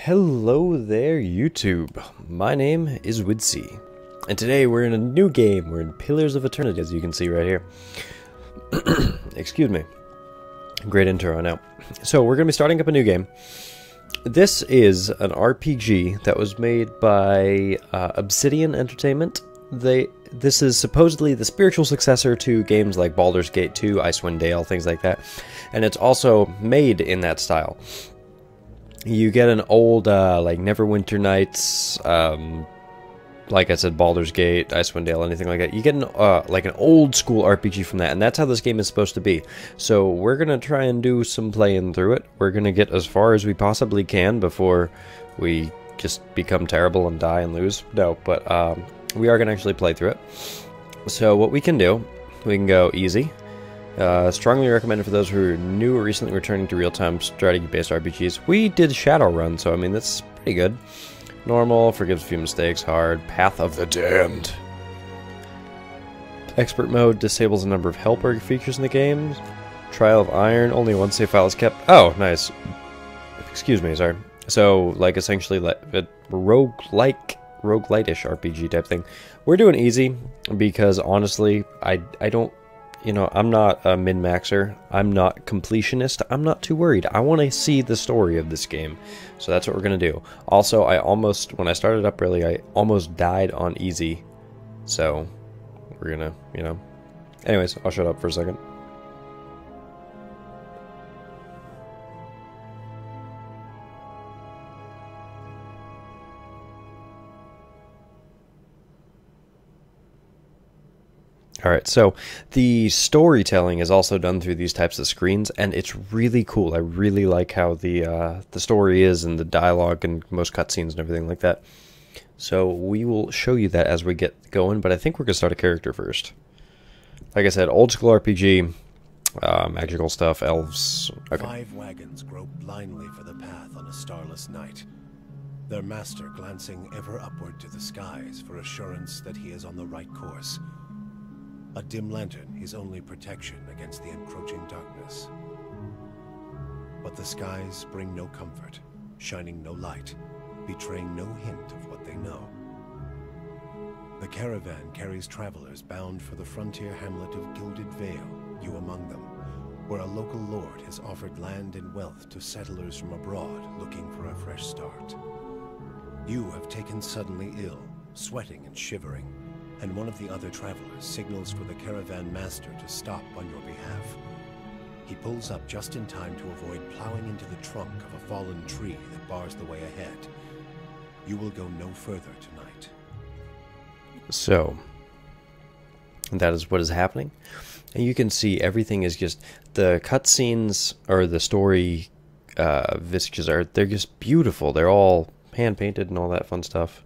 Hello there, YouTube. My name is uidsea, and today we're in a new game. We're in Pillars of Eternity, as you can see right here. Excuse me. Great intro, I know. So we're going to be starting up a new game. This is an RPG that was made by Obsidian Entertainment. This is supposedly the spiritual successor to games like Baldur's Gate 2, Icewind Dale, things like that. And it's also made in that style. You get an old, like Neverwinter Nights, like I said, Baldur's Gate, Icewind Dale, anything like that. You get an, like an old school RPG from that, and that's how this game is supposed to be. So we're going to try and do some playing through it. We're going to get as far as we possibly can before we just become terrible and die and lose. No, but we are going to actually play through it. So what we can do, we can go easy. Strongly recommended for those who are new or recently returning to real-time strategy-based RPGs. We did Shadowrun, so I mean, that's pretty good. Normal, forgives a few mistakes. Hard, Path of the Damned. Expert mode disables a number of helper features in the game. Trial of Iron, only one save file is kept. Oh, nice. Excuse me, sorry. So, like, essentially, like, a roguelite-ish RPG type thing. We're doing easy, because honestly, I don't... You know, I'm not a min-maxer, I'm not completionist, I'm not too worried. I want to see the story of this game, so that's what we're going to do. Also, when I started up early, I almost died on easy, so we're going to, you know. Anyways, I'll shut up for a second. Alright, so the storytelling is also done through these types of screens, and it's really cool. I really like how the story is and the dialogue and most cutscenes and everything like that. So we will show you that as we get going, but I think we're going to start a character first. Like I said, old school RPG, magical stuff, elves. Okay. 5 wagons grope blindly for the path on a starless night, their master glancing ever upward to the skies for assurance that he is on the right course. A dim lantern, his only protection against the encroaching darkness. But the skies bring no comfort, shining no light, betraying no hint of what they know. The caravan carries travelers bound for the frontier hamlet of Gilded Vale, you among them, where a local lord has offered land and wealth to settlers from abroad looking for a fresh start. You have taken suddenly ill, sweating and shivering, and one of the other travelers signals for the caravan master to stop on your behalf. He pulls up just in time to avoid plowing into the trunk of a fallen tree that bars the way ahead. You will go no further tonight. So, that is what is happening. And you can see everything is just, the cutscenes, or the story visages they're just beautiful. They're all hand-painted and all that fun stuff.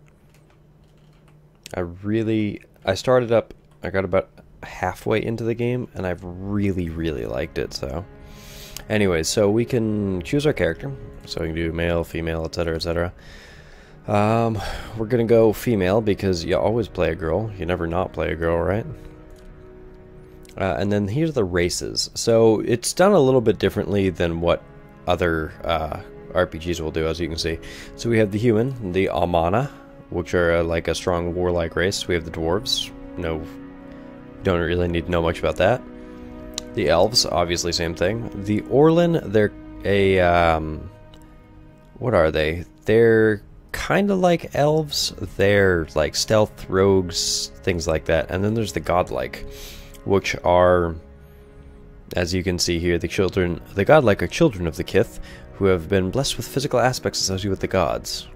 I started up, I got about halfway into the game, and I've really liked it, so. Anyways, so we can choose our character. So we can do male, female, etc, etc. We're gonna go female, because you always play a girl. You never not play a girl, right? And then here's the races. So it's done a little bit differently than what other RPGs will do, as you can see. So we have the human, the Amana, which are like a strong warlike race. We have the dwarves. No, don't really need to know much about that. The elves, obviously same thing. The Orlin, they're a, what are they? They're kind of like elves. They're like stealth rogues, things like that. And then there's the godlike, which are, as you can see here, the godlike are children of the Kith, who have been blessed with physical aspects associated with the gods.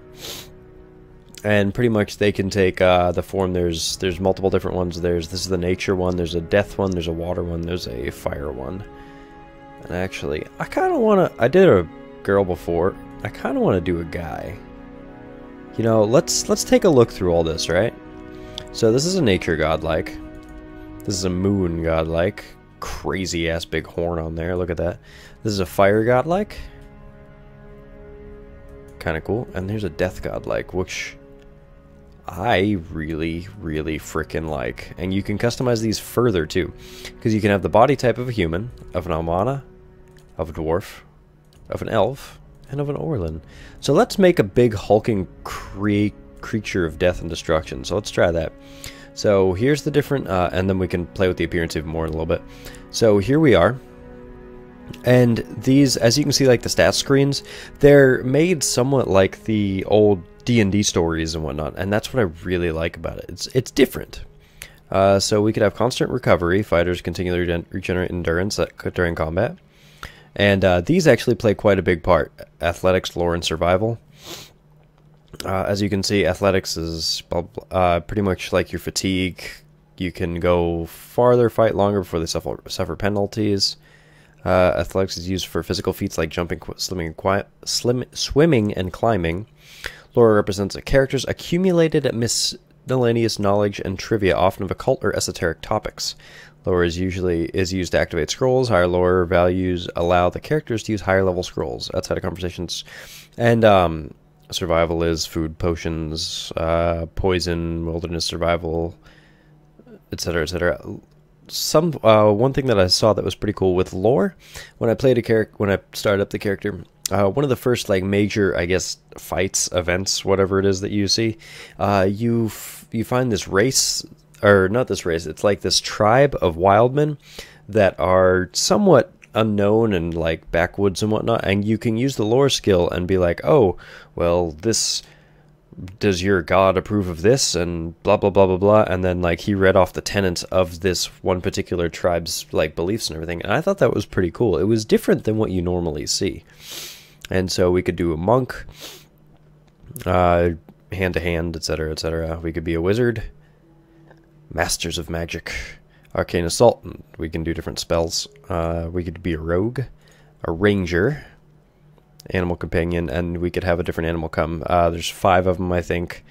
And pretty much they can take the form, there's multiple different ones. This is the nature one, there's a death one, there's a water one, there's a fire one. And actually, I kind of want to, I did a girl before, I kind of want to do a guy. You know, let's take a look through all this, right? So this is a nature godlike. This is a moon godlike. Crazy ass big horn on there, look at that. This is a fire godlike. Kind of cool. And there's a death godlike, which I really freaking like. And you can customize these further too, because you can have the body type of a human, of an almana, of a dwarf, of an elf, and of an Orlin. So let's make a big hulking creature of death and destruction. So let's try that. So here's the different, and then we can play with the appearance even more in a little bit. So here we are. And these, as you can see, like the stats screens, they're made somewhat like the old D&D stories and whatnot, and that's what I really like about it. It's different. So we could have constant recovery. Fighters continually regenerate endurance during combat. And these actually play quite a big part. Athletics, lore, and survival. As you can see, athletics is pretty much like your fatigue. You can go farther, fight longer before they suffer penalties. Athletics is used for physical feats like jumping, swimming, and climbing. Lore represents a character's accumulated miscellaneous knowledge and trivia, often of occult or esoteric topics. Lore is used to activate scrolls. Higher lore values allow the characters to use higher level scrolls outside of conversations. And survival is food, potions, poison, wilderness survival, etc., etc. One thing that I saw that was pretty cool with lore, when I started up the character, one of the first like major, I guess, fights, events, whatever it is that you see, you find this race, or not this race, it's like this tribe of wildmen that are somewhat unknown and like backwoods and whatnot, and you can use the lore skill and be like, oh, well, does your god approve of this, and blah blah blah blah blah, and then like he read off the tenets of this one particular tribe's like beliefs and everything, and I thought that was pretty cool. It was different than what you normally see. And so we could do a monk, hand to hand, etc., etc. We could be a wizard, masters of magic, arcane assault. We can do different spells. We could be a rogue, a ranger, animal companion, and we could have a different animal come. There's 5 of them, I think.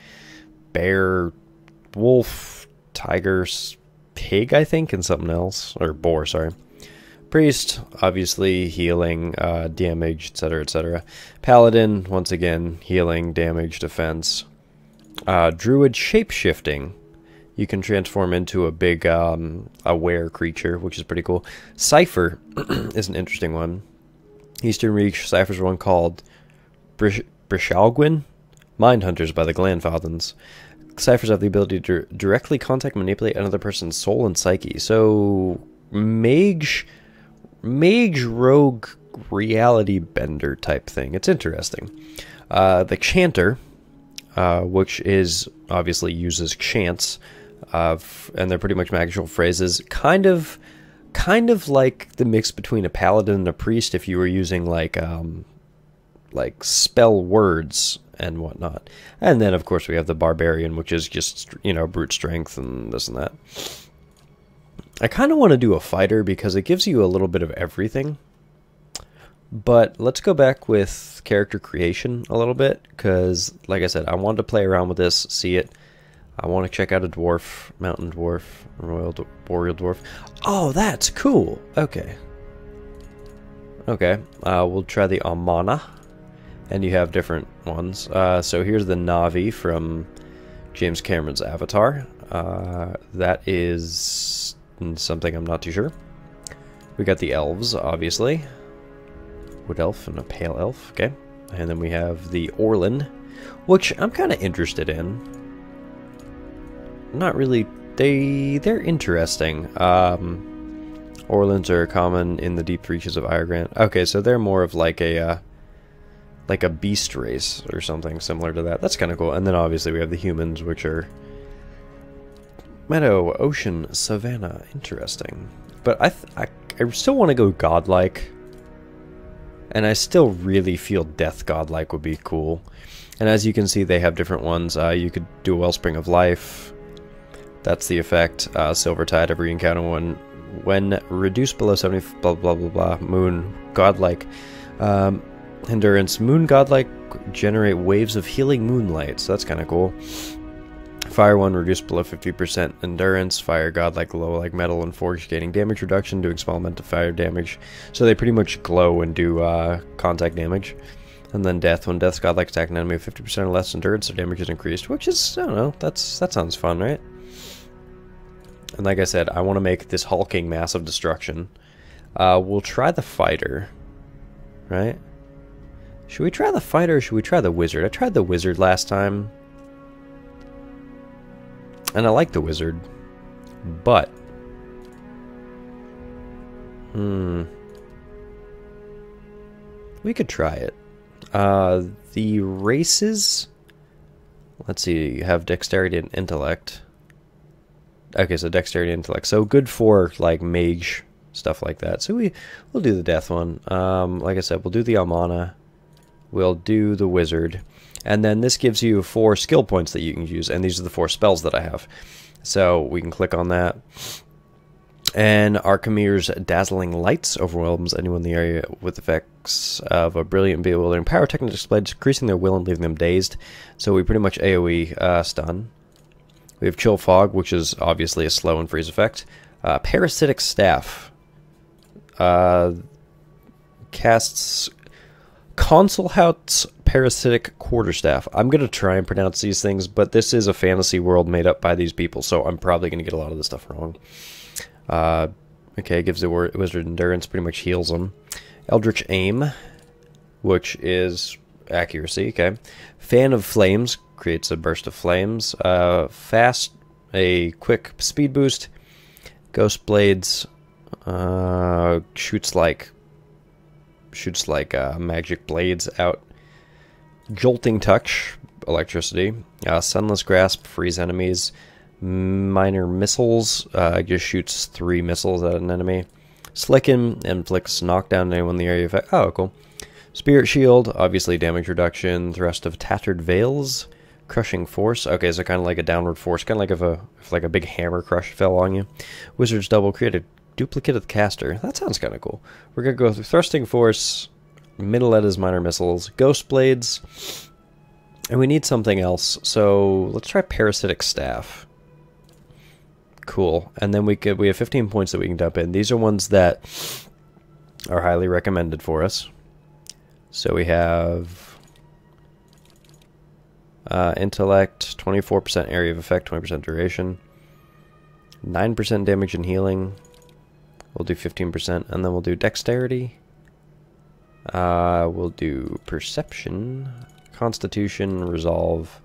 Bear, wolf, tiger, pig, I think, and something else, or boar. Sorry. Priest, obviously, healing, damage, etc., etc. Paladin, once again, healing, damage, defense. Druid, shape-shifting. You can transform into a big, aware creature, which is pretty cool. Cypher is an interesting one. Eastern Reach, ciphers one called Brishalgwyn, Mind Hunters by the Glanfathans. Ciphers have the ability to directly contact and manipulate another person's soul and psyche. So, mage rogue reality bender type thing. It's interesting. The Chanter, which is obviously uses chants, and they're pretty much magical phrases, kind of like the mix between a paladin and a priest if you were using like spell words and whatnot. And then of course we have the barbarian, which is just, brute strength and this and that. I kind of want to do a fighter because it gives you a little bit of everything. But let's go back with character creation a little bit, because like I said, I wanted to play around with this, see it. I want to check out a dwarf, mountain dwarf, boreal dwarf. Oh, that's cool. Okay. We'll try the Amana, and you have different ones. So here's the Navi from James Cameron's Avatar. That is something I'm not too sure. We got the elves, obviously. Wood elf and a pale elf. Okay. And then we have the Orlin, which I'm kind of interested in. Not really. They're interesting. Orlins are common in the deep reaches of Ireland. Okay, so they're more of like a beast race or something similar to that. That's kind of cool. And then obviously we have the humans, which are meadow, ocean, savanna. Interesting. But I still want to go godlike. And I still really feel death godlike would be cool. And as you can see, they have different ones. You could do a wellspring of life. That's the effect. Silvertide, every encounter when reduced below 70, blah blah blah blah. Moon, godlike. Endurance, moon godlike, generate waves of healing moonlight. So that's kind of cool. Fire one, reduced below 50% endurance. Fire godlike, glow like metal and forge, gaining damage reduction, doing small amount of fire damage. So they pretty much glow and do contact damage. And then death, when death's godlike, attack an enemy with 50% or less endurance, so damage is increased, which is, I don't know, that sounds fun, right? And like I said, I want to make this hulking mass of destruction. We'll try the fighter, right? Should we try the fighter or should we try the wizard? I tried the wizard last time. And I like the wizard. But... we could try it. The races... Let's see, you have dexterity and intellect. Okay, so dexterity and intellect. So good for, like, mage, stuff like that. So we'll do the death one. Like I said, we'll do the Almana. We'll do the wizard. And then this gives you 4 skill points that you can use. And these are the 4 spells that I have. So we can click on that. And Archimir's dazzling lights overwhelms anyone in the area with effects of a brilliant, bewildering pyrotechnic display, decreasing their will and leaving them dazed. So we pretty much AoE stun. We have Chill Fog, which is obviously a slow and freeze effect. Parasitic Staff casts Consulhaut's Parasitic Quarterstaff. I'm going to try and pronounce these things, but this is a fantasy world made up by these people, so I'm probably going to get a lot of this stuff wrong. Okay, gives the wizard endurance, pretty much heals them. Eldritch Aim, which is accuracy, okay. Fan of Flames, creates a burst of flames. Fast, a quick speed boost. Ghost Blades, shoots like magic blades out. Jolting Touch, electricity. Sunless Grasp, freeze enemies. Minor Missiles, just shoots 3 missiles at an enemy. Slicken, inflicts knockdown on anyone in the area effect. Oh, cool. Spirit Shield, obviously damage reduction. Thrust of Tattered Veils, Crushing Force. Okay, so kind of like a downward force, kind of like if like a big hammer crush fell on you. Wizard's Double, create a duplicate of the caster. That sounds kind of cool. We're going to go through Thrusting Force, Middle-Edda's Minor Missiles, Ghost Blades, and we need something else. So let's try Parasitic Staff. Cool. And then we have 15 points that we can dump in. These are ones that are highly recommended for us. So we have intellect, 24% area of effect, 20% duration, 9% damage and healing. We'll do 15%, and then we'll do dexterity. We'll do perception, constitution, resolve,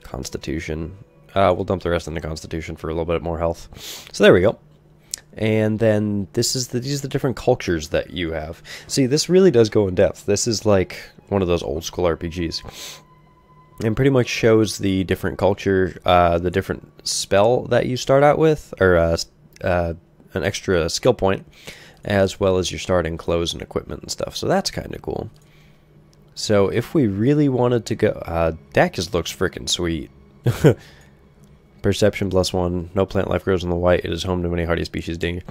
constitution. We'll dump the rest into Constitution for a little bit more health. So there we go. And then these are the different cultures that you have. See, this really does go in depth. This is like one of those old school RPGs. And pretty much shows the different culture, the different spell that you start out with, or an extra skill point, as well as your starting clothes and equipment and stuff. So that's kind of cool. So if we really wanted to go... that just looks freaking sweet. Perception +1. No plant life grows in the white. It is home to many hardy species. Dang.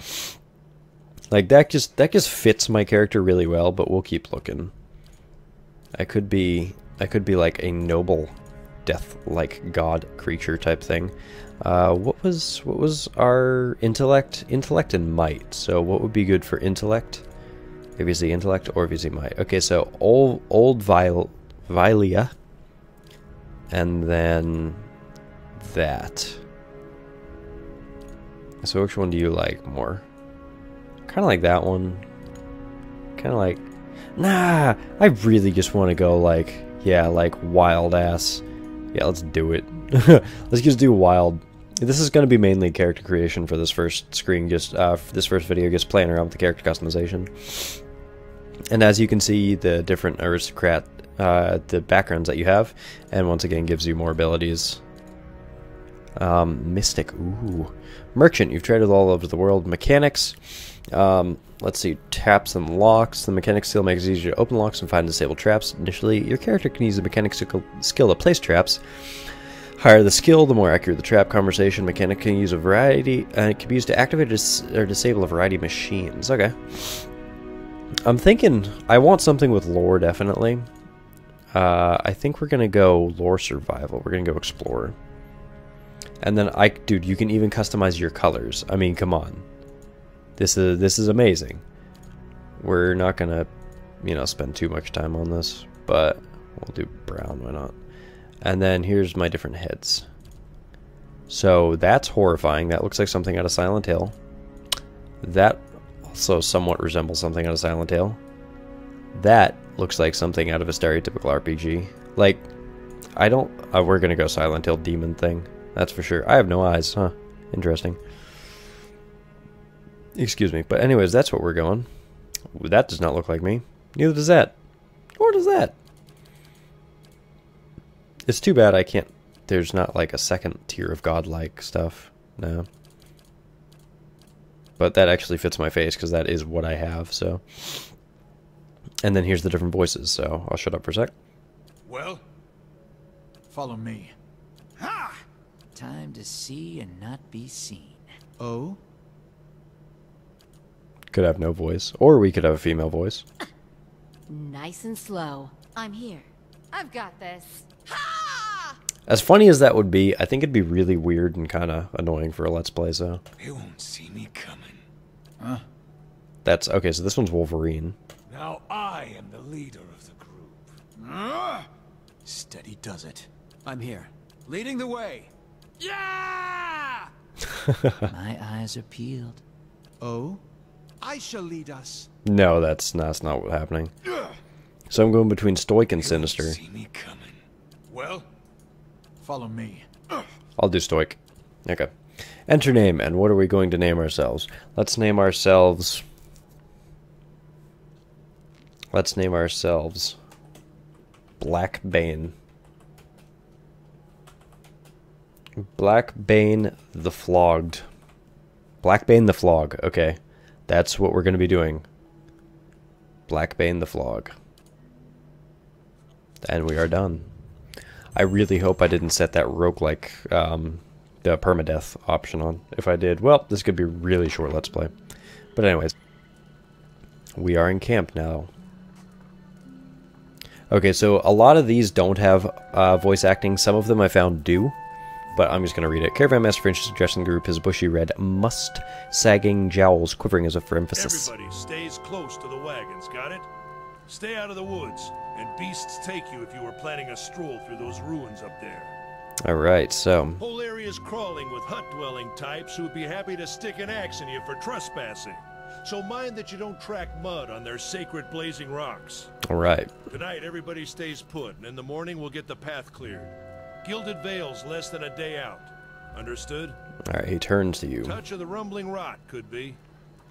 Like that just fits my character really well. But we'll keep looking. I could be like a noble, death-like god creature type thing. What was our intellect? Intellect and might. So what would be good for intellect? If you see intellect or if you see might. Okay, so old Vilia, and then that. So which one do you like more? Kind of like that one. Kind of like... Nah, I really just want to go like... Yeah, like wild ass. Yeah, let's do it. Let's just do wild. This is going to be mainly character creation for this first screen, just for this first video, just playing around with the character customization. And as you can see, the different aristocrat, the backgrounds that you have, and once again gives you more abilities. Mystic, ooh. Merchant, you've traded all over the world. Mechanics, let's see, taps and locks. The mechanic skill makes it easier to open locks and find disabled traps. Initially, your character can use the mechanic skill to place traps. Higher the skill, the more accurate the trap conversation. Mechanic can use a variety, and it can be used to activate or disable a variety of machines. Okay. I'm thinking, I want something with lore, definitely. I think we're gonna go lore survival. We're gonna go explorer. And then dude, you can even customize your colors. I mean, come on. This is amazing. We're not gonna, spend too much time on this, but we'll do brown, why not? And then here's my different heads. So that's horrifying. That looks like something out of Silent Hill. That also somewhat resembles something out of Silent Hill. That looks like something out of a stereotypical RPG. Like, I don't... we're gonna go Silent Hill demon thing. That's for sure. I have no eyes, huh? Interesting. Excuse me. But anyways, that's what we're going. That does not look like me. Neither does that. Or does that? It's too bad I can't... There's not like a second tier of godlike stuff. No. But that actually fits my face because that is what I have, so... And then here's the different voices, so I'll shut up for a sec. Well, follow me. Ha! Time to see and not be seen. Oh? Could have no voice. Or we could have a female voice. Nice and slow. I'm here. I've got this. Ha! As funny as that would be, I think it'd be really weird and kind of annoying for a Let's Play, so... They won't see me coming. Huh? That's... Okay, so this one's Wolverine. Now I am the leader of the group. Steady does it. I'm here, leading the way. Yeah! My eyes are peeled. Oh? I shall lead us. No, that's not what's happening. So I'm going between Stoic and Sinister. See me coming. Well, follow me. I'll do Stoic. Okay. Enter name, and what are we going to name ourselves? Let's name ourselves... Blackbane. Blackbane the Flogged. Blackbane the Flogg. Okay. That's what we're going to be doing. Blackbane the Flogg. And we are done. I really hope I didn't set that roguelike, the permadeath option on. If I did, well, this could be a really short Let's Play. But anyways. We are in camp now. Okay, so a lot of these don't have voice acting. Some of them I found do. But I'm just going to read it. Caravan Master Finch addressing the group, his bushy red, must-sagging jowls quivering as if for emphasis. Everybody stays close to the wagons, got it? Stay out of the woods, and beasts take you if you were planning a stroll through those ruins up there. Alright, so... Whole area's crawling with hut-dwelling types who would be happy to stick an axe in you for trespassing. So mind that you don't track mud on their sacred blazing rocks. Alright. Tonight, everybody stays put, and in the morning we'll get the path cleared. Gilded Vale's less than a day out. Understood? Alright, he turns to you. Touch of the rumbling rot, could be.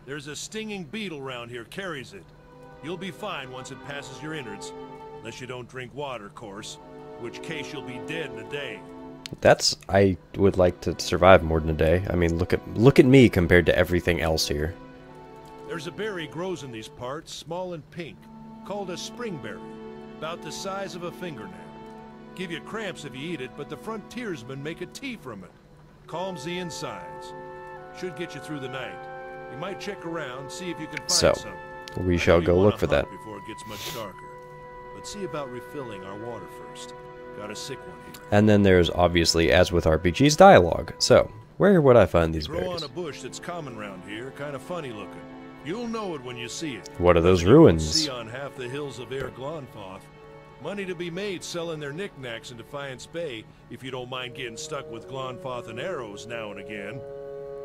There's a stinging beetle round here, carries it. You'll be fine once it passes your innards. Unless you don't drink water, course. In which case you'll be dead in a day. That's... I would like to survive more than a day. I mean, look at me compared to everything else here. There's a berry grows in these parts, small and pink, called a springberry. About the size of a fingernail. Give you cramps if you eat it, but the frontiersmen make a tea from it. Calms the insides. Should get you through the night. You might check around, see if you can find some. We shall go look for that. Before it gets much darker. But see about refilling our water first. Got a sick one here. And then there's obviously, as with RPGs, dialogue. So, where would I find these Grow berries? on a bush that's common round here, kind of funny looking. You'll know it when you see it. What are those You won't ruins? See on half the hills of Air Glonfoth. Money to be made selling their knickknacks in Defiance Bay, if you don't mind getting stuck with Glonfoth and arrows now and again.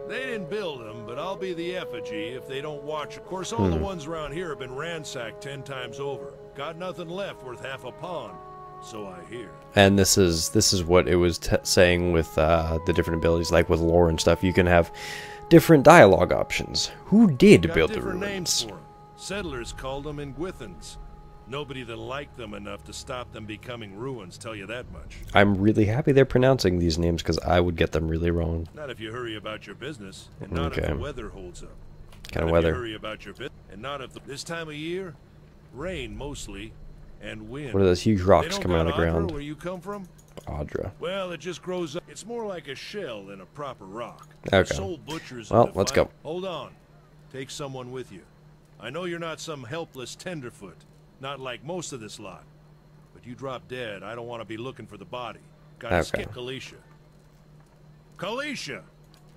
They didn't build them, but I'll be the effigy if they don't watch. Of course, all the ones around here have been ransacked 10 times over. Got nothing left worth half a pawn, so I hear. And this is what it was saying with the different abilities, like with lore and stuff. You can have different dialogue options. Who did Got build the different names ruins? for them. Settlers called them Ingwithans. Nobody that liked them enough to stop them becoming ruins, tell you that much. I'm really happy they're pronouncing these names because I would get them really wrong. Not if you hurry about your business, and not if Okay. the weather holds up. Kind of Not if you weather. hurry about your business, and not if this time of year, rain mostly, and wind. What are those huge They rocks don't coming out got of the ground? Audra where you come from? Audra. Well, it just grows up. It's more like a shell than a proper rock. Okay. Soul butchers. Well, in the let's fight. go. Hold on. Take someone with you. I know you're not some helpless tenderfoot. Not like most of this lot. But you drop dead, I don't want to be looking for the body. Gotta Okay. skip Kalisha. Kalisha!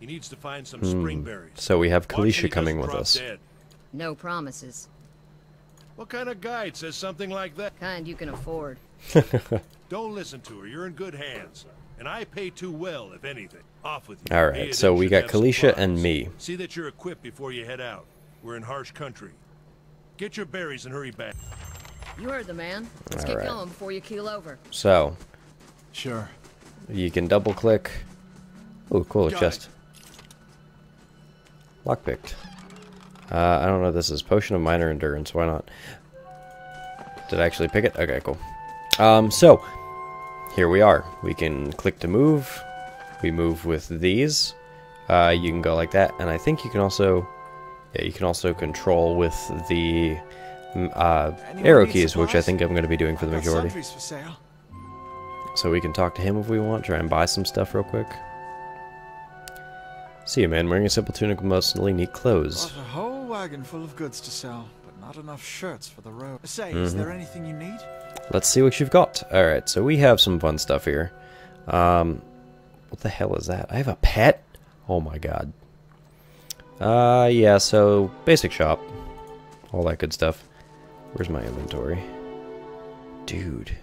He needs to find some springberries. So we have Watch when Kalisha he coming doesn't with drop us. dead. No promises. What kind of guide says something like that? Kind you can afford. Don't listen to her, you're in good hands. And I pay too well, if anything. Off with you. Alright, Hey, so they we should got have Kalisha supplies. and me. See that you're equipped before you head out. We're in harsh country. Get your berries and hurry back. You heard the man. Let's get Alright. going before you keel over. So, Sure. you can double click. Ooh, cool, a Got chest. Lockpicked. I don't know if this is Potion of Minor Endurance, why not? Did I actually pick it? Okay, cool. So, here we are. We can click to move. We move with these. You can go like that, and I think you can also... Yeah, you can also control with the arrow keys, which I think I'm going to be doing for the majority. Sundries for sale. So we can talk to him if we want, try and buy some stuff real quick. See you, man, wearing a simple tunic with mostly neat clothes. Got a whole wagon full of goods to sell, but not enough shirts for the road. Say, is there anything you need? Let's see what you've got. Alright, so we have some fun stuff here. What the hell is that? I have a pet? Oh my god. Yeah, so basic shop. All that good stuff. Where's my inventory? Dude.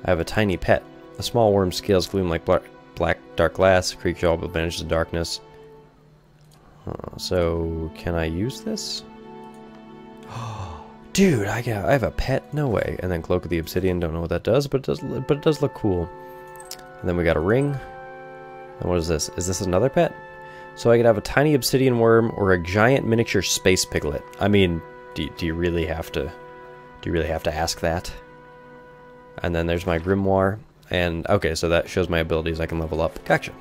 I have a tiny pet. A small worm's scales gleam like black dark glass. Creature all but vanishes in darkness. So, can I use this? Dude, I have a pet? No way. And then Cloak of the Obsidian, don't know what that does, but it does look cool. And then we got a ring. And what is this? Is this another pet? So I could have a tiny obsidian worm or a giant miniature space piglet. I mean, do you really have to ask that? And then there's my grimoire. And okay, so that shows my abilities. I can level up. Gotcha.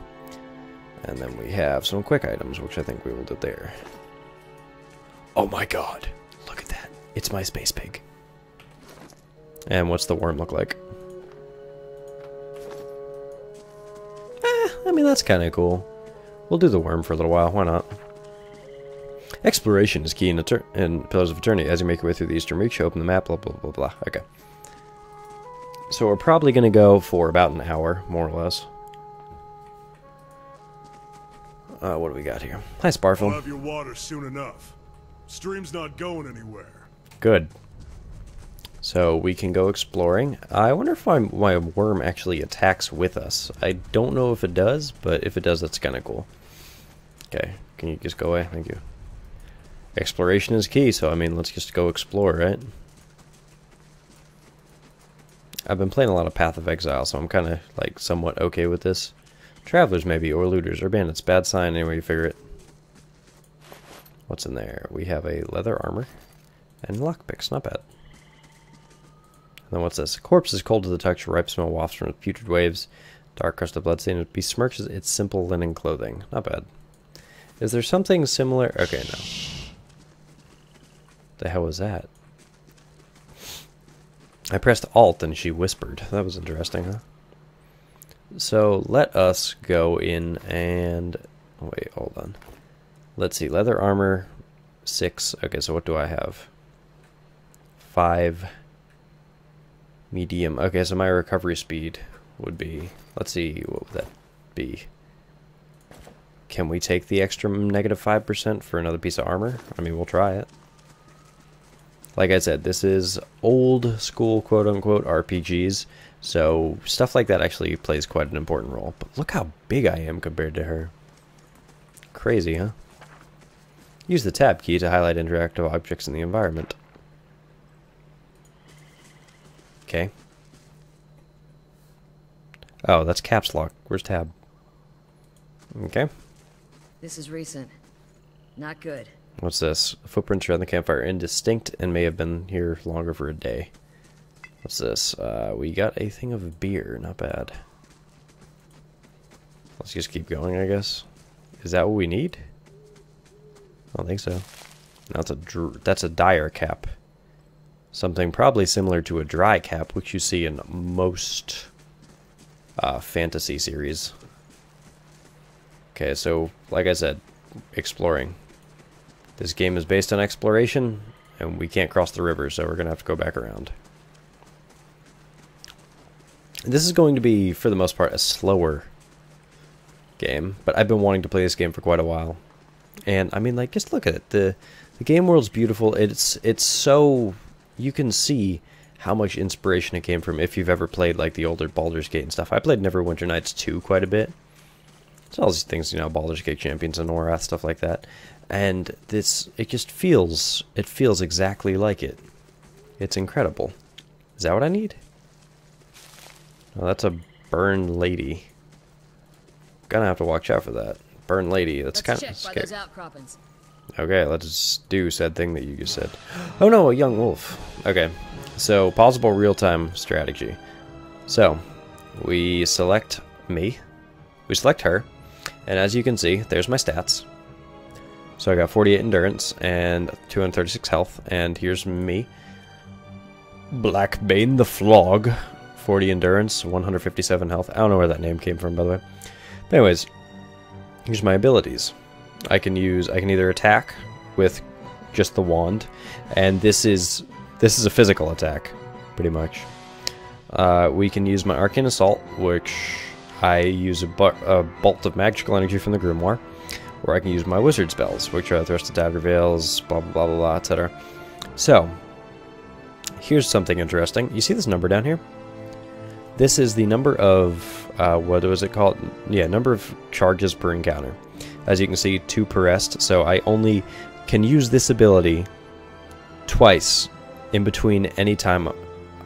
And then we have some quick items, which I think we will do there. Oh my god. Look at that. It's my space pig. And what's the worm look like? I mean, that's kind of cool. We'll do the worm for a little while. Why not? Exploration is key in Pillars of Eternity. As you make your way through the Eastern Reach, open the map, blah, blah, blah, blah. Okay. So we're probably going to go for about an hour, more or less. What do we got here? Hi, We'll Sparful. have your water soon enough. Stream's not going anywhere. Good. So we can go exploring. I wonder if my worm actually attacks with us. I don't know if it does, but if it does, that's kind of cool. Okay, can you just go away? Thank you. Exploration is key, so I mean, let's just go explore, right? I've been playing a lot of Path of Exile, so I'm kind of like somewhat okay with this. Travelers maybe, or looters, or bandits. Bad sign, anyway you figure it. What's in there? We have a leather armor and lockpicks, not bad. And then what's this? Corpse is cold to the touch, ripe smell wafts from putrid waves, dark crust of bloodstain, it besmirches its simple linen clothing. Not bad. Is there something similar? Okay, no. The hell was that? I pressed Alt and she whispered. That was interesting, huh? So let us go in and... Wait, hold on. Let's see. Leather armor, 6. Okay, so what do I have? 5... Medium. Okay, so my recovery speed would be... Let's see, what would that be? Can we take the extra negative 5% for another piece of armor? I mean, we'll try it. Like I said, this is old school quote-unquote RPGs, so stuff like that actually plays quite an important role. But look how big I am compared to her. Crazy, huh? Use the tab key to highlight interactive objects in the environment. Okay. Oh, that's caps lock. Where's tab? Okay. This is recent. Not good. What's this? Footprints around the campfire, indistinct, and may have been here longer for a day. What's this? We got a thing of beer. Not bad. Let's just keep going, I guess. Is that what we need? I don't think so. No, that's a dire cap. Something probably similar to a dry cap, which you see in most fantasy series. Okay, so, like I said, exploring. This game is based on exploration, and we can't cross the river, so we're going to have to go back around. This is going to be, for the most part, a slower game, but I've been wanting to play this game for quite a while. And, I mean, like, just look at it. The game world's beautiful. It's so... You can see how much inspiration it came from if you've ever played, like, the older Baldur's Gate and stuff. I played Neverwinter Nights 2 quite a bit. So all these things, you know, Baldur's Gate Champions and Norath, stuff like that. And this, it just feels, exactly like it. It's incredible. Is that what I need? Oh, that's a burn lady. Gonna have to watch out for that. Burn lady, that's kind of scary. Those outcroppings. Okay, let's do said thing that you just said. Oh no, a young wolf. Okay, so possible real-time strategy. So, we select me. We select her. And as you can see, there's my stats. So I got 48 endurance and 236 health. And here's me. Blackbane the Flogg. 40 endurance, 157 health. I don't know where that name came from, by the way. But anyways, here's my abilities. I can either attack with just the wand, and this is a physical attack, pretty much. We can use my arcane assault, which I use a bolt of magical energy from the grimoire, or I can use my wizard spells, which are thrust, dagger, veils, blah blah blah blah, blah, etc. So here's something interesting. You see this number down here? This is the number of what was it called? Yeah, number of charges per encounter. As you can see, 2 per rest, so I only can use this ability twice in between any time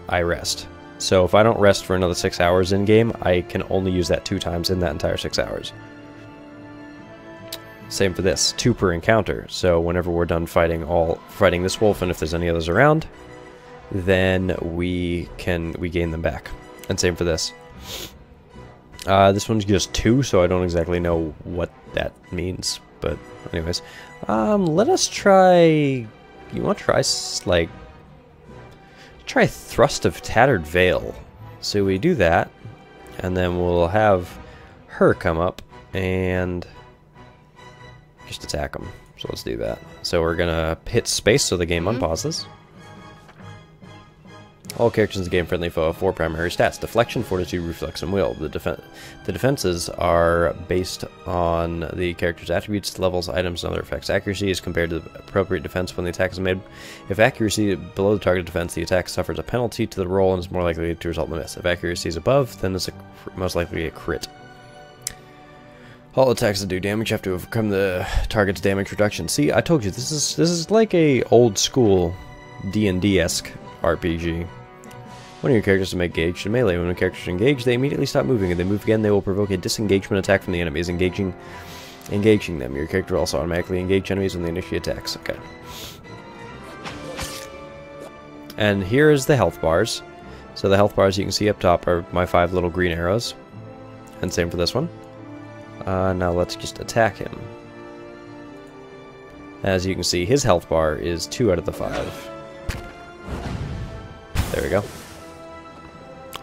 I rest. So if I don't rest for another 6 hours in-game, I can only use that 2 times in that entire 6 hours. Same for this, 2 per encounter, so whenever we're done fighting this wolf, and if there's any others around, then we gain them back. And same for this. This one's just 2, so I don't exactly know what that means. But anyways, let us try. You want to try try Thrust of Tattered Veil. So we do that, and then we'll have her come up and just attack them. So let's do that. So we're gonna hit space so the game unpauses. All characters in the game friendly foe have 4 primary stats: deflection, fortitude, reflex, and will. The defenses are based on the character's attributes, levels, items, and other effects. Accuracy is compared to the appropriate defense when the attack is made. If accuracy is below the target defense, the attack suffers a penalty to the roll and is more likely to result in a miss. If accuracy is above, then it's most likely a crit. All attacks that do damage have to overcome the target's damage reduction. See, I told you, this is like a old school D&D-esque RPG. One of your characters is engaged in melee. When a character is engaged, they immediately stop moving. If they move again, they will provoke a disengagement attack from the enemies, engaging them. Your character will also automatically engage enemies when they initiate attacks. Okay. And here is the health bars. So the health bars you can see up top are my 5 little green arrows. And same for this one. Now let's just attack him. As you can see, his health bar is 2 out of the 5. There we go.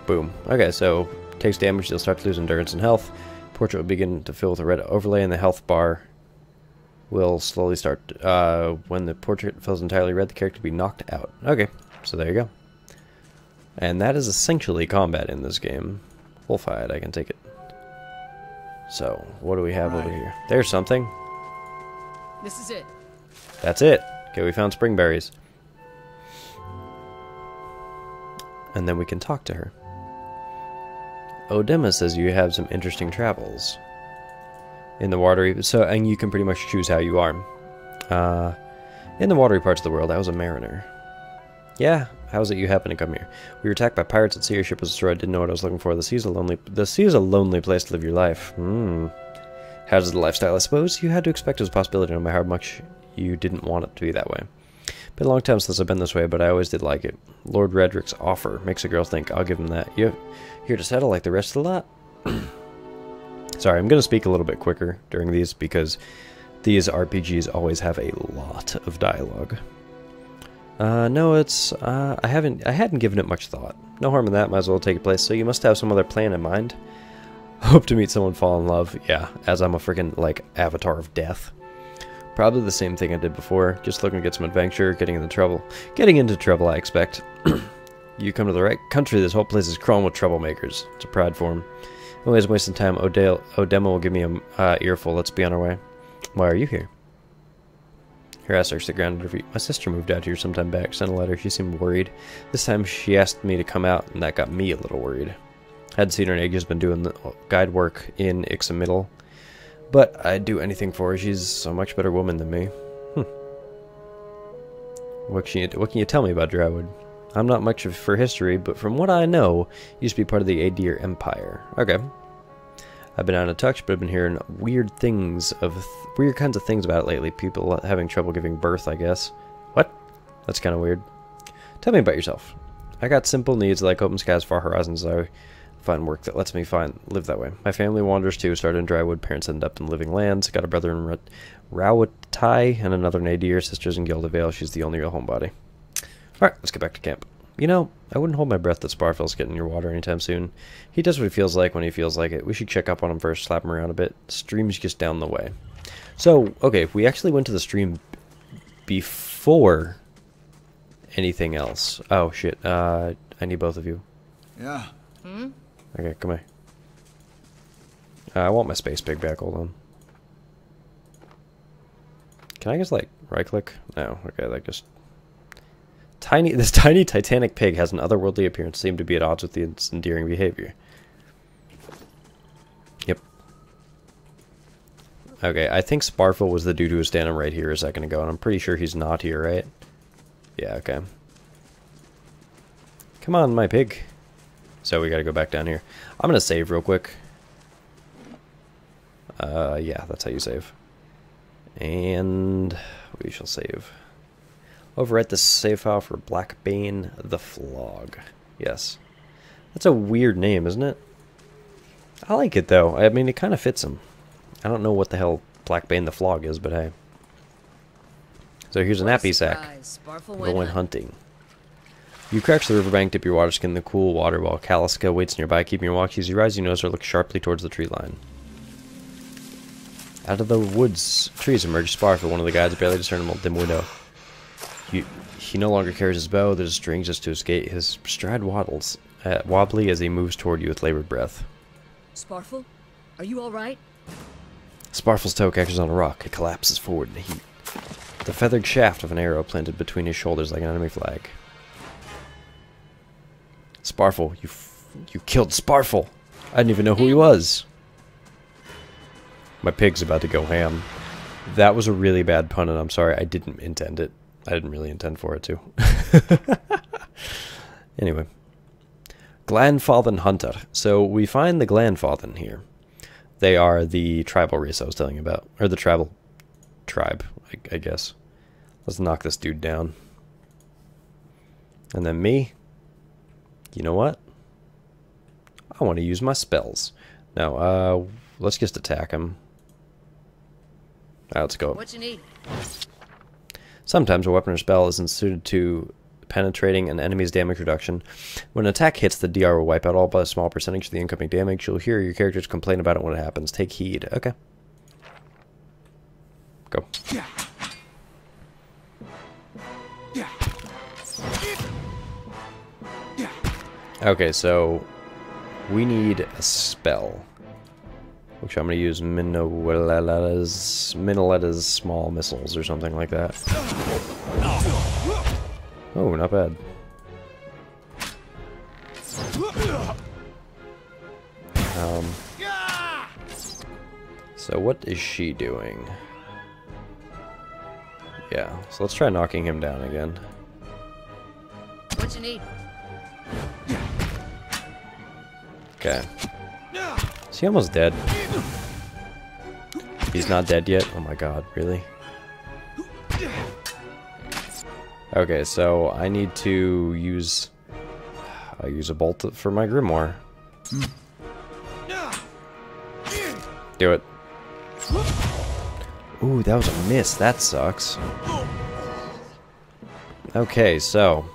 Boom. Okay, so takes damage, they'll start to lose endurance and health. Portrait will begin to fill with a red overlay, and the health bar will slowly start. When the portrait fills entirely red, the character will be knocked out. Okay, so there you go. And that is essentially combat in this game. Wolf-eyed, I can take it. So, what do we have over here? There's something. This is it. That's it. Okay, we found spring berries. And then we can talk to her. Odema says you have some interesting travels in the watery, and you can pretty much choose how you are. In the watery parts of the world, I was a mariner. Yeah, how is it you happen to come here? We were attacked by pirates at sea. Your ship was destroyed. Didn't know what I was looking for. The sea is a lonely place to live your life. How's the lifestyle? I suppose you had to expect it was a possibility, no matter how much you didn't want it to be that way. Been a long time since I've been this way, but I always did like it. Lord Redrick's offer makes a girl think. I'll give him that. You're here to settle like the rest of the lot? Sorry, I'm going to speak a little bit quicker during these because these RPGs always have a lot of dialogue. No, it's I hadn't given it much thought. No harm in that. Might as well take place. So you must have some other plan in mind. Hope to meet someone, fall in love. Yeah, as I'm a freaking like avatar of death. Probably the same thing I did before, just looking to get some adventure, getting into trouble. Getting into trouble, I expect. You come to the right country, this whole place is crawling with troublemakers. It's a pride for him. Anyways, wasting time, Odema will give me a earful. Let's be on our way. Why are you here? Her ass searched the ground at her feet. My sister moved out here sometime back, sent a letter. She seemed worried. This time she asked me to come out, and that got me a little worried. Hadn't seen her in ages, been doing the guide work in Ixamiddle. But I'd do anything for her. She's a much better woman than me. What can you tell me about Drywood? I'm not much for history, but from what I know, it used to be part of the Adir Empire. Okay. I've been out of touch, but I've been hearing weird kinds of things about it lately. People having trouble giving birth, I guess. What? That's kind of weird. Tell me about yourself. I got simple needs like open skies, far horizons. I find work that lets me live that way. My family wanders too. Started in Drywood. Parents ended up in living lands. Got a brother in Rawatai and another in Adir. Sisters in Gildavale. She's the only real homebody. Alright, let's get back to camp. You know, I wouldn't hold my breath that Sparfell's getting your water anytime soon. He does what he feels like when he feels like it. We should check up on him first, slap him around a bit. Stream's just down the way. So, okay, if we actually went to the stream before anything else. Oh, shit. I need both of you. Yeah. Okay, come here. I want my space pig back. Hold on. Can I just, like, right-click? No. Okay, like, just... This tiny Titanic pig has an otherworldly appearance, seemed to be at odds with its endearing behavior. Yep. Okay, I think Sparfell was the dude who was standing right here a second ago, and I'm pretty sure he's not here, right? Yeah, okay. Come on, my pig. So we gotta go back down here. I'm gonna save real quick. Yeah, that's how you save. And we shall save. Overwrite the save file for Blackbane the Flogg. Yes. That's a weird name, isn't it? I like it, though. I mean, it kind of fits him. I don't know what the hell Blackbane the Flogg is, but hey. So here's a nappy sack. Going hunting. You crouch the riverbank, dip your water skin in the cool water while Kaliska waits nearby, keeping your walk. As you rise, you notice her look sharply towards the tree line. Out of the woods, trees emerge Sparfell, one of the guides, barely discernible dim window. He no longer carries his bow. There's a string just to escape. His stride waddles, wobbly as he moves toward you with labored breath. Sparfell? Are you alright? Sparfell's toe catches on a rock. It collapses forward in the heat. The feathered shaft of an arrow planted between his shoulders like an enemy flag. Sparfell, you killed Sparfell! I didn't even know who he was! My pig's about to go ham. That was a really bad pun, and I'm sorry, I didn't intend it. I didn't really intend for it to. Anyway. Glanfathen Hunter. So we find the Glanfathen here. They are the tribal race I was telling you about. Or the tribal tribe, I guess. Let's knock this dude down. And then me. You know what? I want to use my spells. Now, let's just attack him. Alright, let's go. What you need? Sometimes a weapon or spell isn't suited to penetrating an enemy's damage reduction. When an attack hits, the DR will wipe out all but a small percentage of the incoming damage. You'll hear your characters complain about it when it happens. Take heed. Okay. Go. Okay, so we need a spell. Which I'm going to use Minoletta's small missiles or something like that. Oh, not bad. So what is she doing? Yeah, so let's try knocking him down again. What you need? Okay. Is he almost dead? He's not dead yet? Oh my god, really? Okay, so I need to use... I use a bolt for my grimoire. Do it. Ooh, that was a miss. That sucks. Okay, so...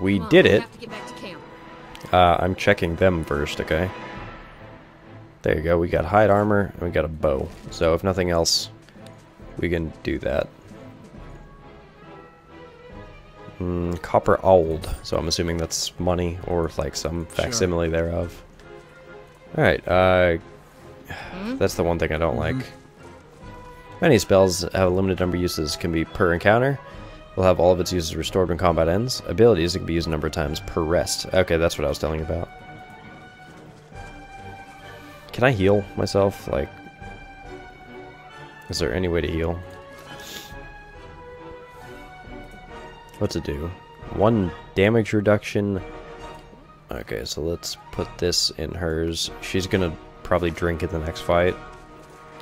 We did it. I'm checking them first, okay? There you go, we got hide armor, and we got a bow. So if nothing else, we can do that. Copper old, so I'm assuming that's money, or like some facsimile thereof. Alright, that's the one thing I don't like. Many spells have a limited number of uses, can be per encounter. Will have all of its uses restored when combat ends. Abilities, it can be used a number of times per rest. Okay, that's what I was telling you about. Can I heal myself? Like, is there any way to heal? What's it do? 1 damage reduction. Okay, so let's put this in hers. She's gonna probably drink in the next fight.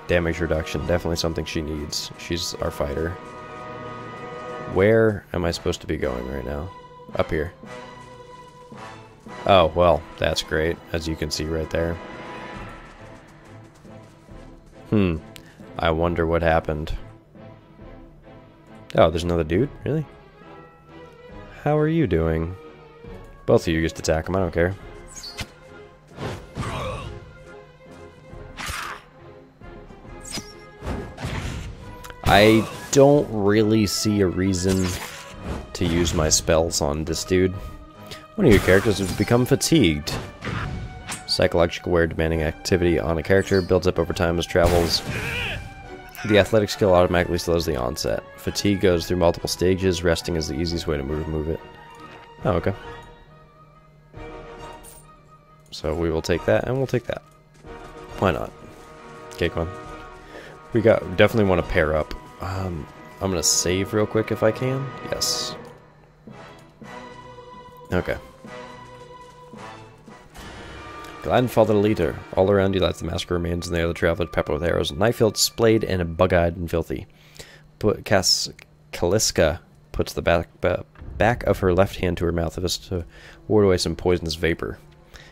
Damage reduction, definitely something she needs. She's our fighter. Where am I supposed to be going right now? Up here. Oh, well, that's great, as you can see right there. I wonder what happened. Oh, there's another dude? Really? How are you doing? Both of you just attack him, I don't care. I don't really see a reason to use my spells on this dude. One of your characters has become fatigued. Psychological aware demanding activity on a character builds up over time as travels. The athletic skill automatically slows the onset. Fatigue goes through multiple stages. Resting is the easiest way to remove it. Oh, okay. So we will take that, and we'll take that. Why not? Okay, come on. We definitely want to pair up. I'm gonna save real quick if I can. Yes. Okay. Grandfather leader. All around you lies the massacre remains, and they are the traveler pepper with arrows, knife-hilted, splayed, and bug-eyed and filthy. Kaliska puts the back of her left hand to her mouth as to ward away some poisonous vapor.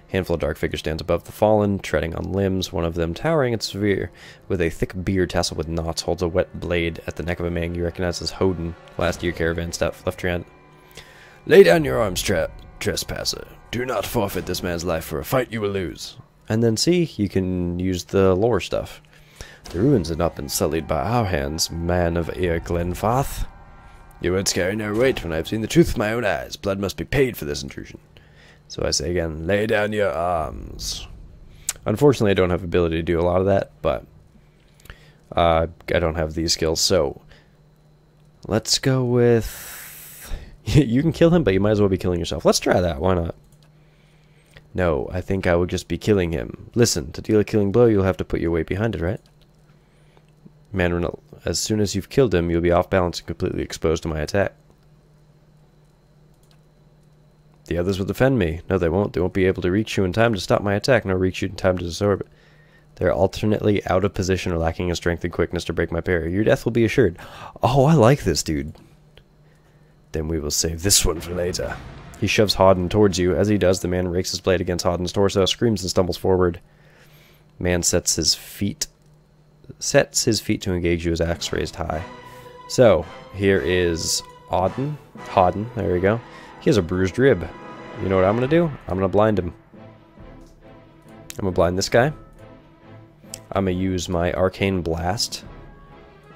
Handful of dark figures stands above the fallen, treading on limbs, one of them towering and severe, with a thick beard tasseled with knots, holds a wet blade at the neck of a man you recognize as Hodin, last year caravan staff, left hand. Lay down your arms, trespasser. Do not forfeit this man's life for a fight you will lose. And then see, you can use the lore stuff. The ruins have not been sullied by our hands, man of Eir Glenfarth. Your words carry no weight when I have seen the truth with my own eyes. Blood must be paid for this intrusion. So I say again, lay down your arms. Unfortunately, I don't have ability to do a lot of that, but I don't have these skills, so let's go with... You can kill him, but you might as well be killing yourself. Let's try that, why not? No, I think I would just be killing him. Listen, to deal a killing blow, you'll have to put your weight behind it, right? Man, as soon as you've killed him, you'll be off balance and completely exposed to my attack. The others will defend me. No, they won't. They won't be able to reach you in time to stop my attack, nor reach you in time to absorb it. They're alternately out of position or lacking in strength and quickness to break my parry. Your death will be assured. Oh, I like this dude. Then we will save this one for later. He shoves Hodin towards you. As he does, the man rakes his blade against Hodin's torso, screams and stumbles forward. Man sets his feet to engage you, his axe raised high. So, here is Hodin, there we go. He has a bruised rib. You know what I'm going to do? I'm going to blind him. I'm going to blind this guy. I'm going to use my arcane blast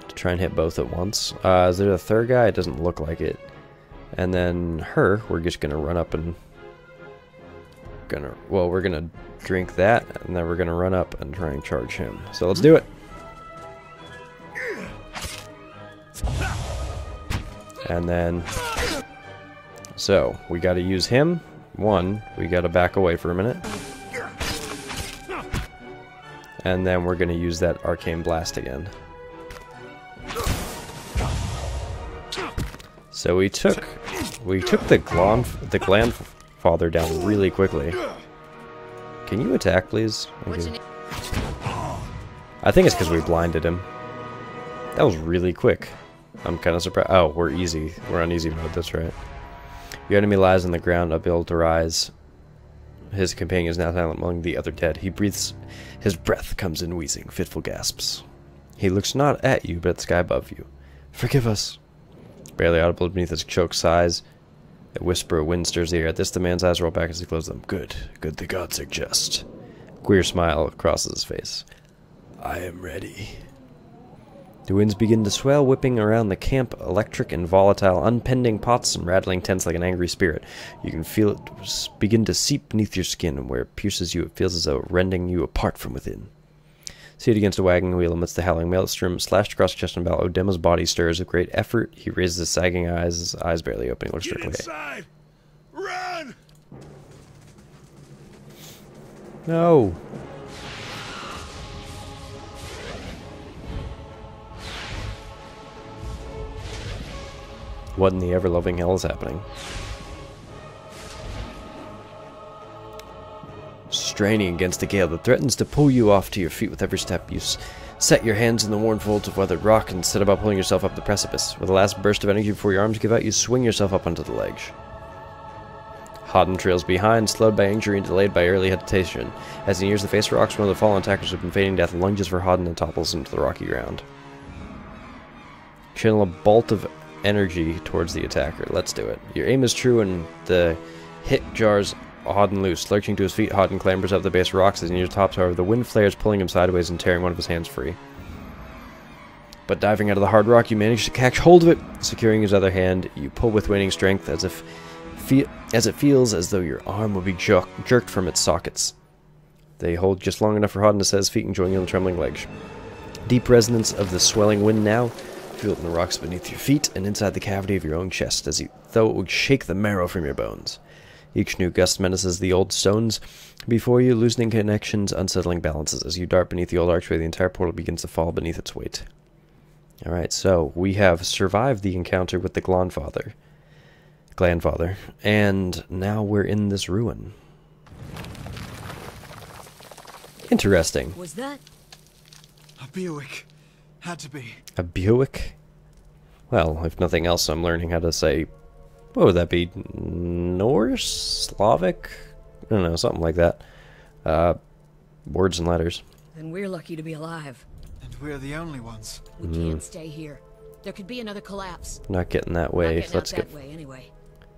to try and hit both at once. Is there a third guy? It doesn't look like it. And then her, we're just going to run up and... we're going to drink that, and then we're going to run up and try and charge him. So let's do it. And then... So, we gotta use him. One, we gotta back away for a minute. And then we're gonna use that arcane blast again. So we took the Glandfather down really quickly. Can you attack, please? Okay. I think it's because we blinded him. That was really quick. I'm kind of surprised. Oh, we're easy. We're on easy mode, that's right. Your enemy lies on the ground, unable to rise. His companion is now silent among the other dead. He breathes. His breath comes in wheezing, fitful gasps. He looks not at you, but at the sky above you. Forgive us. Barely audible beneath his choked sighs. A whisper of wind stirs the air. At this, the man's eyes roll back as he closes them. Good. Good, the gods suggest. Queer smile crosses his face. I am ready. The winds begin to swell, whipping around the camp, electric and volatile, unpending pots and rattling tents like an angry spirit. You can feel it begin to seep beneath your skin, and where it pierces you, it feels as though rending you apart from within. Seated against a wagon wheel amidst the howling maelstrom, slashed across the chest and bell, Odema's body stirs with great effort. He raises his sagging eyes, his eyes barely opening, looks strictly inside! Run! No! What in the ever-loving hell is happening? straining against a gale that threatens to pull you off to your feet with every step. You set your hands in the worn folds of weathered rock and set about pulling yourself up the precipice. With a last burst of energy before your arms give out, you swing yourself up onto the ledge. Hodden trails behind, slowed by injury and delayed by early hesitation. As he nears the face of rocks, one of the fallen attackers who have been fading death lunges for Hodden and topples into the rocky ground. Channel a bolt of energy towards the attacker. Let's do it. Your aim is true and the hit jars Hodden loose. Lurching to his feet, Hodden clambers up the base of rocks as he nears the tops. However, the wind flares, pulling him sideways and tearing one of his hands free. But diving out of the hard rock, you manage to catch hold of it. Securing his other hand, you pull with waning strength as it feels as though your arm will be jerked from its sockets. They hold just long enough for Hodden to set his feet and join you on the trembling ledge. Deep resonance of the swelling wind now. Feel it in the rocks beneath your feet and inside the cavity of your own chest, as though it would shake the marrow from your bones. Each new gust menaces the old stones before you, loosening connections, unsettling balances. As you dart beneath the old archway, the entire portal begins to fall beneath its weight. Alright, so we have survived the encounter with the Glanfather, and now we're in this ruin. Interesting. Was that? A Buick. Had to be. A Buick? Well, if nothing else, I'm learning how to say, what would that be? Norse? Slavic? I don't know, something like that. Words and letters. Then we're lucky to be alive. And we're the only ones. We can't stay here. There could be another collapse. Not getting that way. Not Let's getting out get. that way anyway.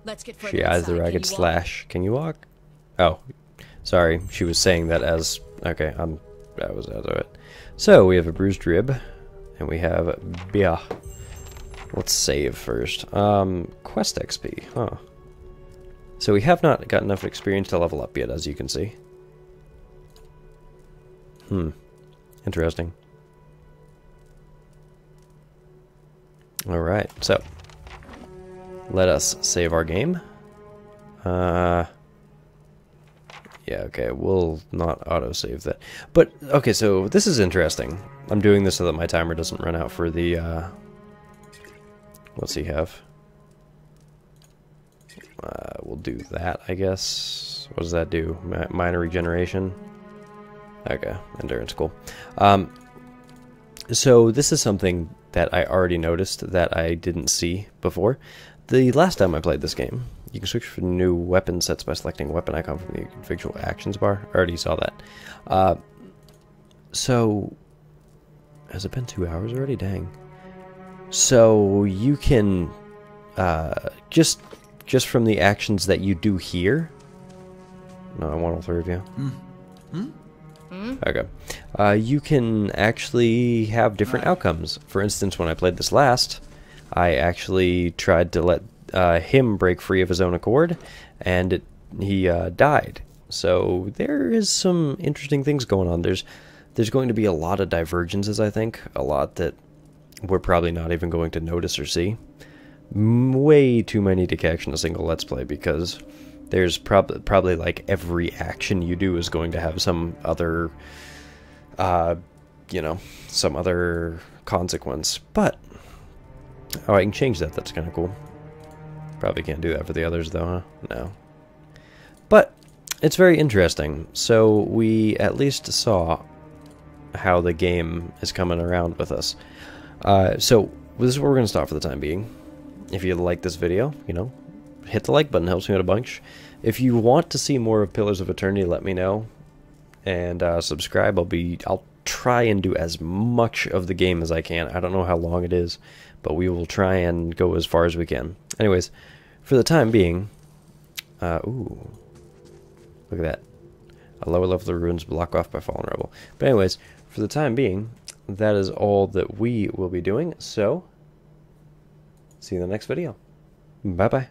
Let's get further She eyes the inside. ragged Can you walk? slash. Can you walk? Oh, sorry. She was saying that as. Okay, I was out of it. So we have a bruised rib, and we have Bia. Let's save first. Quest XP, huh? So we have not got enough experience to level up yet, as you can see. Interesting. Alright, so let us save our game. Yeah, okay, we'll not auto-save that. But, okay, so this is interesting. I'm doing this so that my timer doesn't run out for the, what's he have? We'll do that, I guess. What does that do? Minor regeneration? Okay, endurance, cool. So this is something that I already noticed that I didn't see before. The last time I played this game, you can switch for new weapon sets by selecting a weapon icon from the configurable actions bar. I already saw that. So, has it been 2 hours already? Dang. So you can just from the actions that you do here. No, I want all three of you. Okay. You can actually have different outcomes. For instance, when I played this last, I actually tried to let him break free of his own accord, and he died. So there is some interesting things going on. There's going to be a lot of divergences, I think. A lot that we're probably not even going to notice or see. Way too many to catch in a single Let's Play, because there's probably like every action you do is going to have some other, some other consequence. But, oh, I can change that. That's kind of cool. Probably can't do that for the others, though, huh? No. But, it's very interesting. So, we at least saw how the game is coming around with us. So, this is where we're going to stop for the time being. If you like this video, hit the like button, helps me out a bunch. If you want to see more of Pillars of Eternity, let me know. And subscribe. I'll try and do as much of the game as I can. I don't know how long it is, but we will try and go as far as we can. Anyways, for the time being, ooh, look at that. A lower level of the ruins blocked off by fallen rubble. But anyways, for the time being, that is all that we will be doing. So, see you in the next video. Bye-bye.